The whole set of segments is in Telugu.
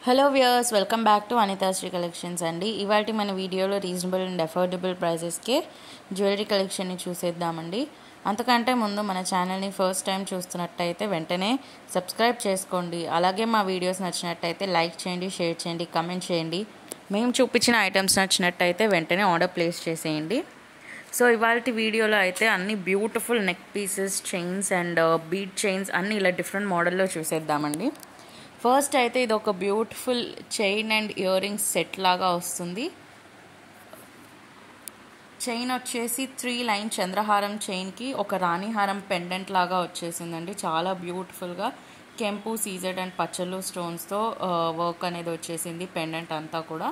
Hello viewers, welcome back to Anithasri collections అండి. ఇవాళ మన వీడియోలో రీజనబుల్ అండ్ అఫోర్డబుల్ ప్రైజెస్కే జ్యువెలరీ కలెక్షన్ని చూసేద్దామండి. అంతకంటే ముందు మన ఛానల్ని ఫస్ట్ టైం చూస్తున్నట్టయితే వెంటనే సబ్స్క్రైబ్ చేసుకోండి. అలాగే మా వీడియోస్ నచ్చినట్టయితే లైక్ చేయండి, షేర్ చేయండి, కమెంట్ చేయండి. మేము చూపించిన ఐటమ్స్ నచ్చినట్టయితే వెంటనే ఆర్డర్ ప్లేస్ చేసేయండి. సో ఇవాళ వీడియోలో అయితే అన్ని beautiful neck pieces, chains and bead chains అన్నీ ఇలా డిఫరెంట్ మోడల్లో చూసేద్దామండి. ఫస్ట్ అయితే ఇది ఒక beautiful chain and ear rings set లాగా వస్తుంది. చైన్ వచ్చేసి 3 లైన్ చంద్రహారం చైన్కి ఒక రాణిహారం పెండెంట్ లాగా వచ్చేసిందండి. చాలా బ్యూటిఫుల్గా కెంపు, సీజెడ్ అండ్ పచ్చళ్ళు స్టోన్స్తో వర్క్ అనేది వచ్చేసింది. పెండెంట్ అంతా కూడా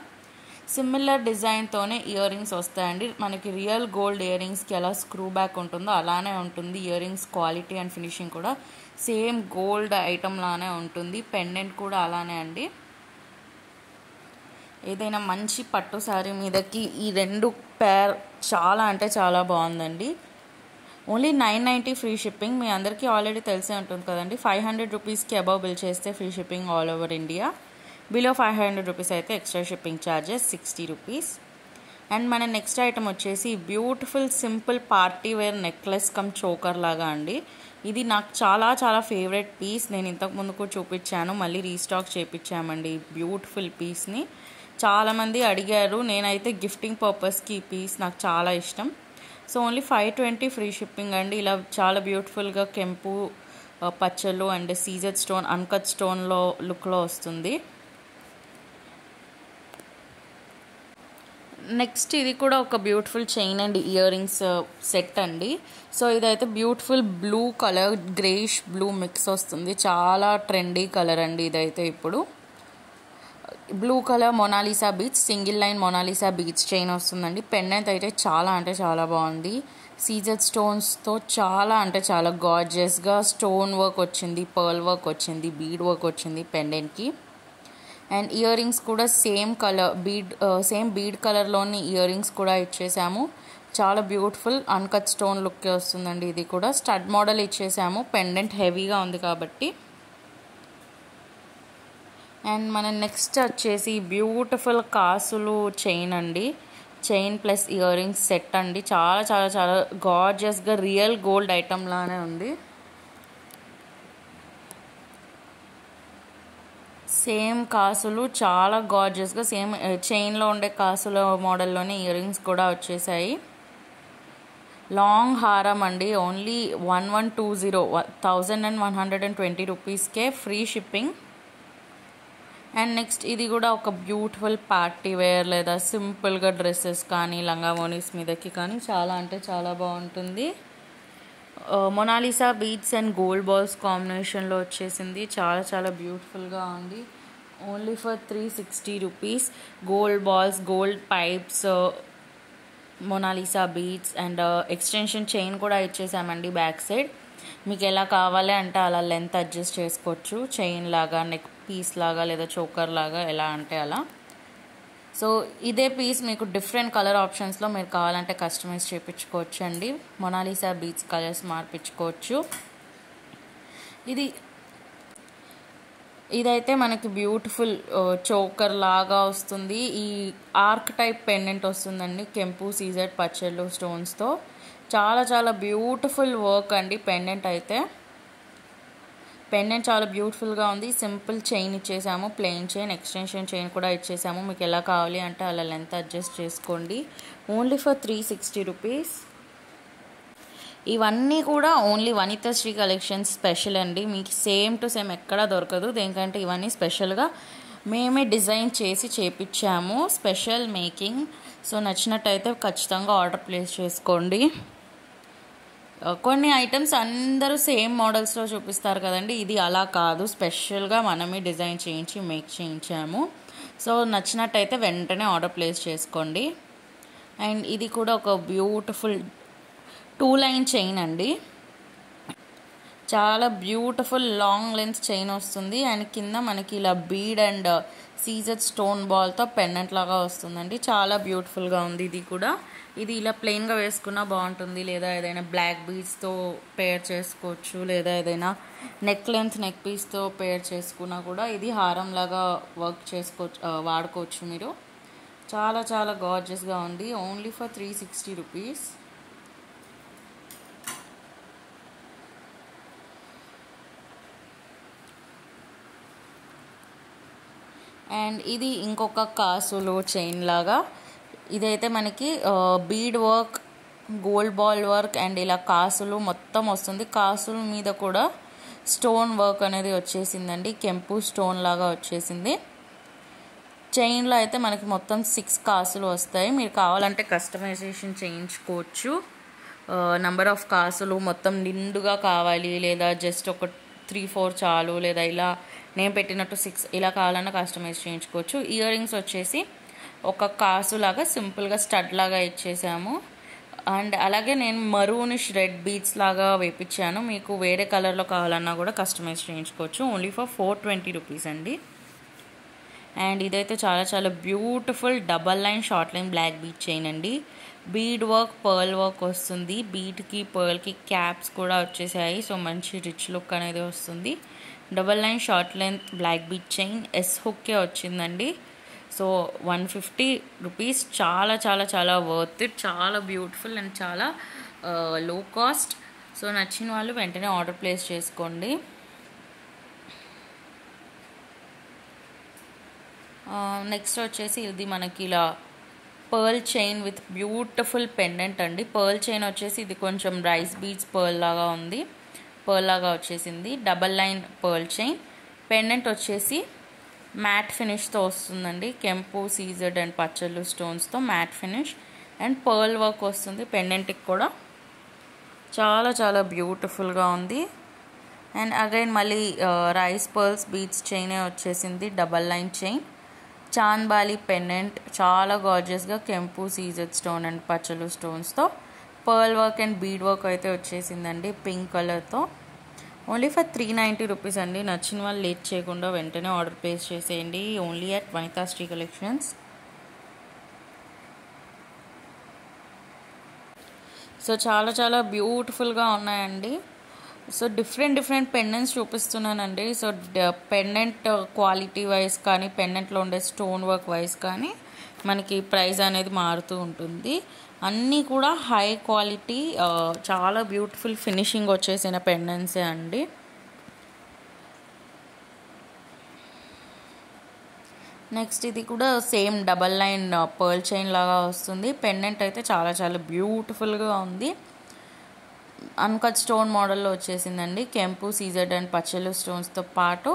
సిమిలర్ డిజైన్తోనే ఇయర్ రింగ్స్ వస్తాయండి. మనకి రియల్ గోల్డ్ ఇయర్ రింగ్స్కి ఎలా స్క్రూ బ్యాక్ ఉంటుందో అలానే ఉంటుంది. Ear rings quality and finishing కూడా సేమ్ గోల్డ్ ఐటమ్ లానే ఉంటుంది. పెండెంట్ కూడా అలానే అండి. ఏదైనా మంచి పట్టు శారీ మీదకి ఈ రెండు పేర్ చాలా అంటే చాలా బాగుందండి. Only 990 free shipping. మీ అందరికీ ఆల్రెడీ తెలిసే ఉంటుంది కదండి. 500 రూపీస్కి అబవ్ బిల్ చేస్తే free shipping all over India. Below 500 rupees అయితే extra shipping charges 60 rupees. And మన నెక్స్ట్ ఐటమ్ వచ్చేసి beautiful simple party wear necklace cum choker లాగా అండి. ఇది నాకు చాలా చాలా ఫేవరెట్ పీస్. నేను ఇంతకు ముందు కూడా చూపించాను, మళ్ళీ రీస్టాక్ చేయించామండి బ్యూటిఫుల్ పీస్ని. చాలామంది అడిగారు. నేనైతే గిఫ్టింగ్ పర్పస్కి ఈ పీస్ నాకు చాలా ఇష్టం. సో ఓన్లీ 520 ఫ్రీ షిప్పింగ్ అండి. ఇలా చాలా బ్యూటిఫుల్గా కెంపు, పచ్చళ్ళు అండ్ సీజెడ్ స్టోన్, అన్కట్ స్టోన్లో లుక్లో వస్తుంది. నెక్స్ట్ ఇది కూడా ఒక beautiful chain and ear rings set అండి. సో ఇదైతే beautiful blue colour, greyish blue mix వస్తుంది. చాలా ట్రెండీ కలర్ అండి ఇదైతే. ఇప్పుడు blue colour Mona Lisa beads, single line Mona Lisa beads chain వస్తుందండి. పెండెంట్ అయితే చాలా అంటే చాలా బాగుంది. సీజెడ్ స్టోన్స్తో చాలా అంటే చాలా గార్జియస్గా స్టోన్ వర్క్ వచ్చింది, పర్ల్ వర్క్ వచ్చింది, బీడ్ వర్క్ వచ్చింది పెండెంట్కి. అండ్ ఇయర్ రింగ్స్ కూడా సేమ్ కలర్ సేమ్ బీడ్ కలర్లోని ఇయర్ రింగ్స్ కూడా ఇచ్చేసాము. చాలా బ్యూటిఫుల్ అన్కట్ స్టోన్ లుక్కే వస్తుందండి. ఇది కూడా స్టడ్ మోడల్ ఇచ్చేసాము, పెండెంట్ హెవీగా ఉంది కాబట్టి. అండ్ మన నెక్స్ట్ వచ్చేసి బ్యూటిఫుల్ కాసులు చైన్ అండి. Chain plus ear rings set అండి. చాలా చాలా చాలా గార్జియస్గా రియల్ గోల్డ్ ఐటమ్ లానే ఉంది. సేమ్ కాసులు చాలా గార్జియస్గా సేమ్ చైన్లో ఉండే కాసుల మోడల్లోనే ఇయర్ రింగ్స్ కూడా వచ్చేసాయి. లాంగ్ హారం అండి. ఓన్లీ 1120 రూపీస్కే ఫ్రీ షిప్పింగ్. అండ్ నెక్స్ట్ ఇది కూడా ఒక బ్యూటిఫుల్ పార్టీ వేర్ లేదా సింపుల్గా డ్రెస్సెస్ కానీ లంగావోనీస్ మీదకి కానీ చాలా అంటే చాలా బాగుంటుంది. Mona Lisa beads and gold balls కాంబినేషన్లో వచ్చేసింది. చాలా చాలా బ్యూటిఫుల్గా ఉంది. Only for 360 rupees. Gold balls, gold pipes, Mona Lisa beads and extension chain కూడా ఇచ్చేసామండి బ్యాక్ సైడ్. మీకు ఎలా కావాలి అంటే అలా లెంత్ అడ్జస్ట్ చేసుకోవచ్చు. చైన్ లాగా, నెక్ పీస్ లాగా లేదా చోకర్ లాగా, ఎలా అంటే అలా. సో ఇదే పీస్ మీకు డిఫరెంట్ కలర్ ఆప్షన్స్లో మీరు కావాలంటే కస్టమైజ్ చేయించుకోవచ్చు అండి. మొనాలిసా బీడ్స్ కలర్స్ మార్పించుకోవచ్చు. ఇదైతే మనకి బ్యూటిఫుల్ చోకర్ లాగా వస్తుంది. ఈ ఆర్క్ టైప్ పెండెంట్ వస్తుందండి. కెంపు, సీజెడ్, పచ్చళ్ళు స్టోన్స్తో చాలా చాలా బ్యూటిఫుల్ వర్క్ అండి. పెండెంట్ చాలా బ్యూటిఫుల్గా ఉంది. సింపుల్ చైన్ ఇచ్చేసాము, ప్లెయిన్ చైన్, ఎక్స్టెన్షన్ చైన్ కూడా ఇచ్చేసాము. మీకు ఎలా కావాలి అంటే అలా లెంత్ అడ్జస్ట్ చేసుకోండి. Only for 360 rupees. ఇవన్నీ కూడా ఓన్లీ వనితాశ్రీ కలెక్షన్స్ స్పెషల్ అండి. మీకు సేమ్ టు సేమ్ ఎక్కడా దొరకదు. దేనికంటే ఇవన్నీ స్పెషల్గా మేమే డిజైన్ చేసి చేపించాము, స్పెషల్ మేకింగ్. సో నచ్చినట్టయితే ఖచ్చితంగా ఆర్డర్ ప్లేస్ చేసుకోండి. కొన్ని ఐటమ్స్ అందరూ సేమ్ మోడల్స్లో చూపిస్తారు కదండి. ఇది అలా కాదు, స్పెషల్గా మనమే డిజైన్ చేయించి మేక్ చేయించాము. సో నచ్చినట్టయితే వెంటనే ఆర్డర్ ప్లేస్ చేసుకోండి. అండ్ ఇది కూడా ఒక బ్యూటిఫుల్ 2 లైన్ చైన్ అండి. చాలా బ్యూటిఫుల్ లాంగ్ లెంత్ చైన్ వస్తుంది. అండ్ కింద మనకి ఇలా బీడ్ అండ్ సీజెడ్ స్టోన్ బాల్తో పెండెంట్ లాగా వస్తుందండి. చాలా బ్యూటిఫుల్గా ఉంది ఇది కూడా. ఇది ఇలా ప్లెయిన్గా వేసుకున్నా బాగుంటుంది, లేదా ఏదైనా బ్లాక్ బీడ్స్తో పేర్ చేసుకోవచ్చు, లేదా ఏదైనా నెక్ లెంత్ నెక్ పీస్తో పేర్ చేసుకున్నా కూడా ఇది హారంలాగా వర్క్ చేసుకోవచ్చు, వాడుకోవచ్చు మీరు. చాలా చాలా గార్జియస్గా ఉంది. Only for 360 rupees. అండ్ ఇది ఇంకొక కాసులు చైన్ లాగా. ఇదైతే మనకి bead work, gold ball work and ఇలా కాసులు మొత్తం వస్తుంది. కాసుల మీద కూడా స్టోన్ వర్క్ అనేది వచ్చేసిందండి, కెంపు స్టోన్ లాగా వచ్చేసింది. చైన్లో అయితే మనకి మొత్తం 6 కాసులు వస్తాయి. మీరు కావాలంటే కస్టమైజేషన్ చేయించుకోవచ్చు. నంబర్ ఆఫ్ కాసులు మొత్తం నిండుగా కావాలి, లేదా జస్ట్ ఒక 3-4 చాలు, లేదా ఇలా నేను పెట్టినట్టు 6 ఇలా కావాలన్నా కస్టమైజ్ చేయించుకోవచ్చు. ఇయర్ రింగ్స్ వచ్చేసి ఒక కాసు లాగా సింపుల్గా స్టడ్ లాగా ఇచ్చేసాము. అండ్ అలాగే నేను మరూనిష్ రెడ్ బీడ్స్ లాగా వేపించాను. మీకు వేరే కలర్లో కావాలన్నా కూడా కస్టమైజ్ చేయించుకోవచ్చు. ఓన్లీ ఫర్ 420 రూపీస్ అండి. అండ్ ఇదైతే చాలా చాలా beautiful double line short line black bead chain అండి. బీడ్ వర్క్, పర్ల్ వర్క్ వస్తుంది. బీడ్కి పర్ల్కి క్యాప్స్ కూడా వచ్చేసాయి. సో మంచి రిచ్ లుక్ అనేది వస్తుంది. Double line short length black bead chain S హుక్కే వచ్చిందండి. So 150 rupees. చాలా చాలా చాలా వర్త్ ఇట్. చాలా బ్యూటిఫుల్ అండ్ చాలా లో కాస్ట్. సో నచ్చిన వాళ్ళు వెంటనే ఆర్డర్ ప్లేస్ చేసుకోండి. నెక్స్ట్ వచ్చేసి ఇది మనకి ఇలా pearl chain with beautiful pendant అండి. పర్ల్ చైన్ వచ్చేసి ఇది కొంచెం రైస్ బీడ్స్ పర్ల్ లాగా ఉంది, పర్ల్ లాగా వచ్చేసింది. Double line pearl chain. Pendant వచ్చేసి మ్యాట్ ఫినిష్తో వస్తుందండి. కెంపు, సీజర్డ్ అండ్ పచ్చళ్ళు స్టోన్స్తో matte finish and pearl work వస్తుంది. పెండెంట్కి కూడా చాలా చాలా బ్యూటిఫుల్గా ఉంది. అండ్ అగైన్ మళ్ళీ రైస్ పర్ల్స్ బీడ్స్ చైనే వచ్చేసింది. Double line chain, chandbali pendant, చాలా గార్జియస్గా కెంపు, సీజర్డ్ స్టోన్ అండ్ పచ్చలు స్టోన్స్తో pearl work and bead work అయితే వచ్చేసిందండి పింక్ కలర్తో. ఓన్లీ ఫర్ 390 రూపీస్ అండి. నచ్చిన వాళ్ళు లేట్ చేయకుండా వెంటనే ఆర్డర్ ప్లేస్ చేసేయండి. Only at Vanitha Sri collections. So చాలా చాలా బ్యూటిఫుల్గా ఉన్నాయండి. సో డిఫరెంట్ పెండెంట్స్ చూపిస్తున్నానండి. సో పెండెంట్ క్వాలిటీ వైజ్ కానీ, పెండెంట్లో ఉండే స్టోన్ వర్క్ వైజ్ కానీ మనకి ప్రైస్ అనేది మారుతూ ఉంటుంది. అన్నీ కూడా హై క్వాలిటీ, చాలా బ్యూటిఫుల్ ఫినిషింగ్ వచ్చేసిన పెండెంట్సే అండి. నెక్స్ట్ ఇది కూడా same double line pearl chain లాగా వస్తుంది. పెండెంట్ అయితే చాలా చాలా బ్యూటిఫుల్గా ఉంది. అన్కట్ స్టోన్ మోడల్లో వచ్చేసిందండి. కెంపు, సీజర్డ్ అండ్ పచ్చలు స్టోన్స్తో పాటు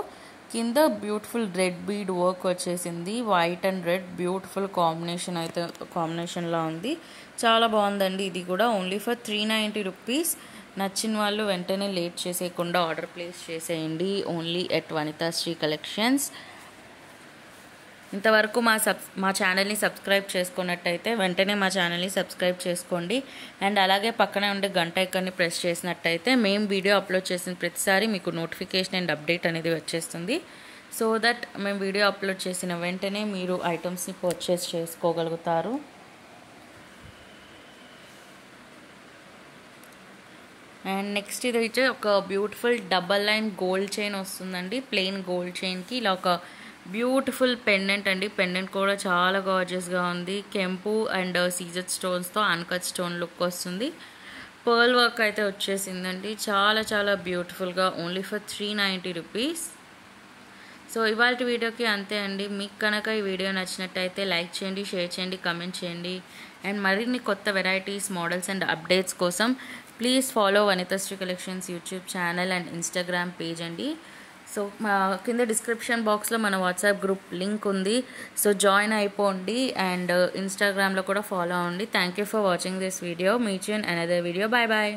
కింద బ్యూటిఫుల్ రెడ్ బీడ్ వర్క్ వచ్చేసింది. వైట్ అండ్ రెడ్ బ్యూటిఫుల్ కాంబినేషన్లా ఉంది. చాలా బాగుందండి. ఇది కూడా ఓన్లీ ఫర్ 390 రూపీస్. నచ్చిన వాళ్ళు వెంటనే లేట్ చేసేయకుండా ఆర్డర్ ప్లేస్ చేసేయండి. Only at Vanitha Sri collections. ఇంతవరకు మా ఛానల్ని సబ్స్క్రైబ్ చేసుకున్నట్టయితే వెంటనే మా ఛానల్ని సబ్స్క్రైబ్ చేసుకోండి. అండ్ అలాగే పక్కనే ఉండే గంట ఐకాన్ని ప్రెస్ చేసినట్టయితే మేము వీడియో అప్లోడ్ చేసిన ప్రతిసారి మీకు నోటిఫికేషన్ అండ్ అప్డేట్ అనేది వచ్చేస్తుంది. సో దట్ మేము వీడియో అప్లోడ్ చేసిన వెంటనే మీరు ఐటమ్స్ని పర్చేస్ చేసుకోగలుగుతారు. అండ్ నెక్స్ట్ ఇది అయితే ఒక beautiful double line gold chain వస్తుందండి. ప్లెయిన్ గోల్డ్ చైన్కి ఇలా ఒక బ్యూటిఫుల్ పెండెంట్ అండి. పెండెంట్ కూడా చాలా గార్జియస్గా ఉంది. కెంపు అండ్ సీజర్ స్టోన్స్తో అన్కట్ స్టోన్ లుక్ వస్తుంది. పర్ల్ వర్క్ అయితే వచ్చేసిందండి. చాలా చాలా బ్యూటిఫుల్గా ఓన్లీ ఫర్ 390 రూపీస్. సో ఇవాళ వీడియోకి అంతే అండి. మీకు కనుక ఈ వీడియో నచ్చినట్టయితే లైక్ చేయండి, షేర్ చేయండి, కమెంట్ చేయండి. అండ్ మరిన్ని కొత్త వెరైటీస్, మోడల్స్ అండ్ అప్డేట్స్ కోసం please follow Vanitha Sri collections YouTube channel and Instagram page అండి. సో మా కింద డిస్క్రిప్షన్ బాక్స్లో మన వాట్సాప్ గ్రూప్ లింక్ ఉంది. సో జాయిన్ అయిపోండి అండ్ ఇన్స్టాగ్రామ్లో కూడా ఫాలో అవ్వండి. Thank you for watching this video. Meet you in another video. Bye bye.